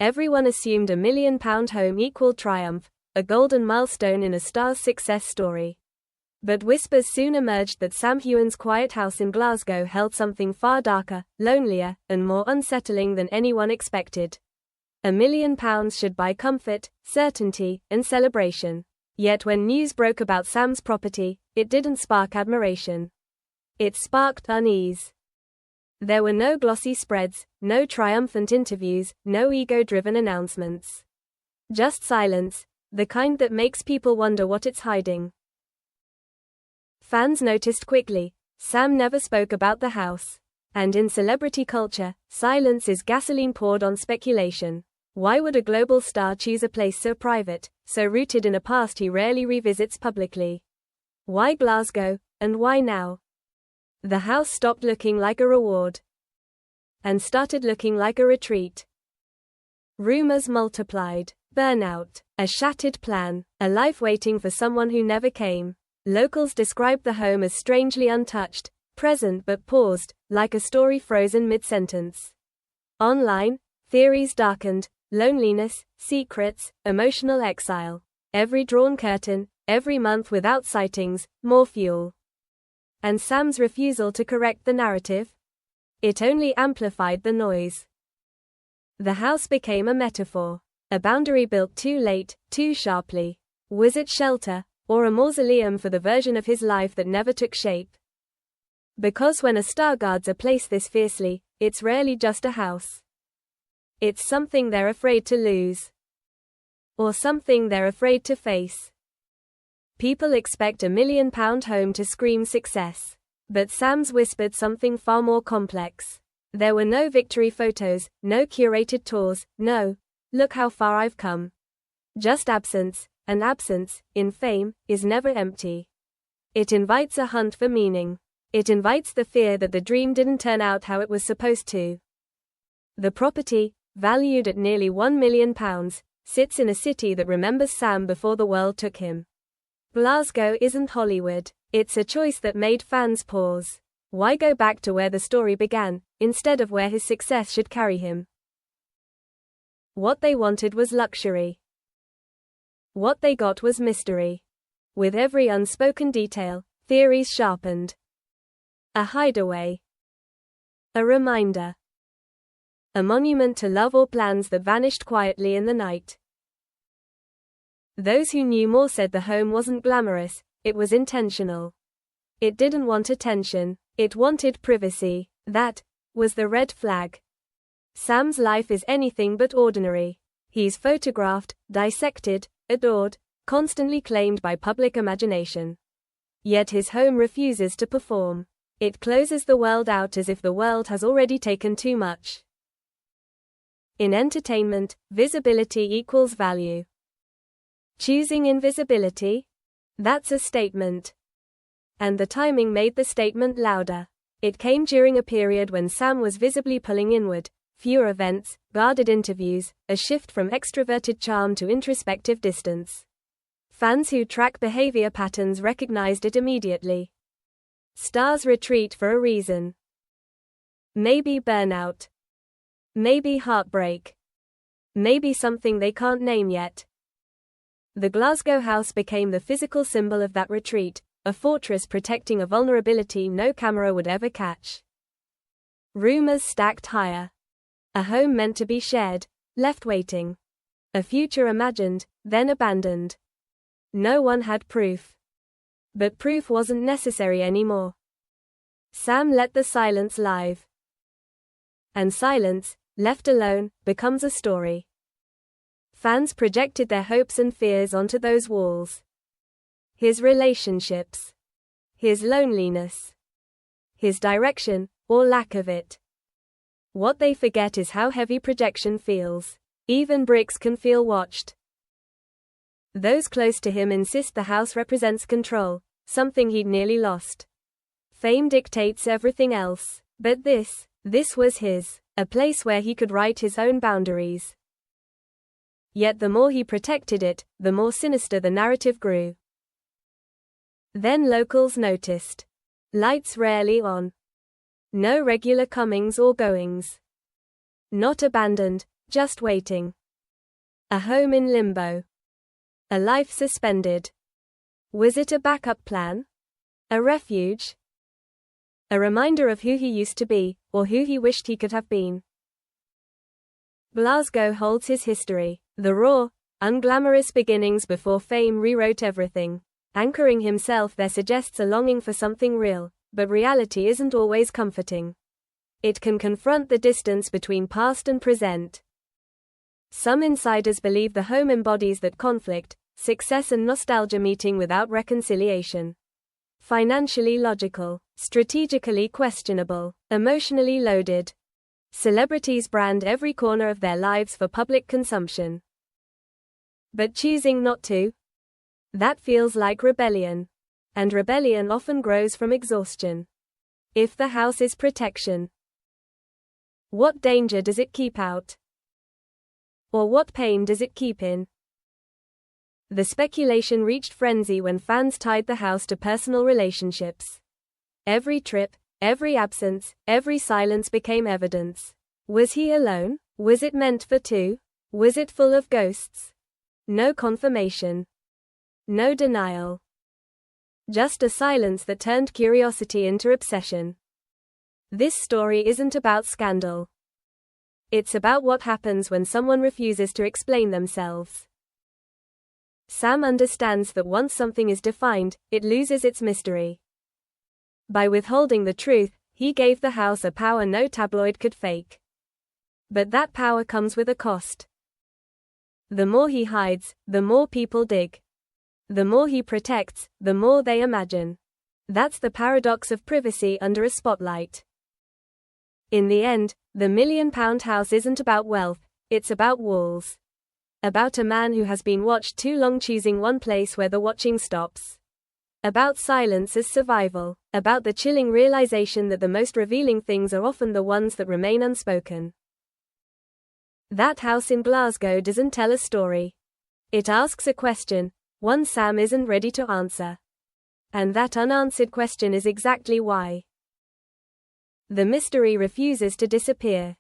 Everyone assumed a £1 million home equaled triumph, a golden milestone in a star's success story. But whispers soon emerged that Sam Heughan's quiet house in Glasgow held something far darker, lonelier, and more unsettling than anyone expected. £1 million should buy comfort, certainty, and celebration. Yet when news broke about Sam's property, it didn't spark admiration. It sparked unease. There were no glossy spreads, no triumphant interviews, no ego-driven announcements. Just silence, the kind that makes people wonder what it's hiding. Fans noticed quickly, Sam never spoke about the house. And in celebrity culture, silence is gasoline poured on speculation. Why would a global star choose a place so private, so rooted in a past he rarely revisits publicly? Why Glasgow, and why now? The house stopped looking like a reward and started looking like a retreat. Rumors multiplied. Burnout, a shattered plan, a life waiting for someone who never came. Locals described the home as strangely untouched, present but paused, like a story frozen mid-sentence. Online, theories darkened, loneliness, secrets, emotional exile. Every drawn curtain, every month without sightings, more fuel. And Sam's refusal to correct the narrative? It only amplified the noise. The house became a metaphor. A boundary built too late, too sharply. Was it shelter, or a mausoleum for the version of his life that never took shape? Because when a star guards a place this fiercely, it's rarely just a house. It's something they're afraid to lose. Or something they're afraid to face. People expect a £1 million home to scream success. But Sam's whispered something far more complex. There were no victory photos, no curated tours, no, look how far I've come. Just absence, and absence, in fame, is never empty. It invites a hunt for meaning. It invites the fear that the dream didn't turn out how it was supposed to. The property, valued at nearly £1 million, sits in a city that remembers Sam before the world took him. Glasgow isn't Hollywood. It's a choice that made fans pause. Why go back to where the story began, instead of where his success should carry him? What they wanted was luxury. What they got was mystery. With every unspoken detail, theories sharpened. A hideaway. A reminder. A monument to love or plans that vanished quietly in the night. Those who knew more said the home wasn't glamorous, it was intentional. It didn't want attention, it wanted privacy. That was the red flag. Sam's life is anything but ordinary. He's photographed, dissected, adored, constantly claimed by public imagination. Yet his home refuses to perform. It closes the world out as if the world has already taken too much. In entertainment, visibility equals value. Choosing invisibility? That's a statement. And the timing made the statement louder. It came during a period when Sam was visibly pulling inward. Fewer events, guarded interviews, a shift from extroverted charm to introspective distance. Fans who track behavior patterns recognized it immediately. Stars retreat for a reason. Maybe burnout. Maybe heartbreak. Maybe something they can't name yet. The Glasgow house became the physical symbol of that retreat, a fortress protecting a vulnerability no camera would ever catch. Rumors stacked higher. A home meant to be shared, left waiting. A future imagined, then abandoned. No one had proof. But proof wasn't necessary anymore. Sam let the silence live. And silence, left alone, becomes a story. Fans projected their hopes and fears onto those walls. His relationships. His loneliness. His direction, or lack of it. What they forget is how heavy projection feels. Even bricks can feel watched. Those close to him insist the house represents control, something he'd nearly lost. Fame dictates everything else. But this was his. A place where he could write his own boundaries. Yet the more he protected it, the more sinister the narrative grew. Then locals noticed. Lights rarely on. No regular comings or goings. Not abandoned, Just waiting. A home in limbo. A life suspended. Was it a backup plan? A refuge? A reminder of who he used to be, or who he wished he could have been. Glasgow holds his history, the raw, unglamorous beginnings before fame rewrote everything. Anchoring himself there suggests a longing for something real, but reality isn't always comforting. It can confront the distance between past and present. Some insiders believe the home embodies that conflict, success and nostalgia meeting without reconciliation. Financially logical, strategically questionable, emotionally loaded. Celebrities brand every corner of their lives for public consumption. But choosing not to? That feels like rebellion. And rebellion often grows from exhaustion. If the house is protection, what danger does it keep out? Or what pain does it keep in? The speculation reached frenzy when fans tied the house to personal relationships. Every trip, every absence, every silence became evidence. Was he alone? Was it meant for two? Was it full of ghosts? No confirmation. No denial. Just a silence that turned curiosity into obsession. This story isn't about scandal. It's about what happens when someone refuses to explain themselves. Sam understands that once something is defined, it loses its mystery. By withholding the truth, he gave the house a power no tabloid could fake. But that power comes with a cost. The more he hides, the more people dig. The more he protects, the more they imagine. That's the paradox of privacy under a spotlight. In the end, the £1 million house isn't about wealth, it's about walls. About a man who has been watched too long choosing one place where the watching stops. About silence as survival. About the chilling realization that the most revealing things are often the ones that remain unspoken. That house in Glasgow doesn't tell a story. It asks a question, one Sam isn't ready to answer. And that unanswered question is exactly why the mystery refuses to disappear.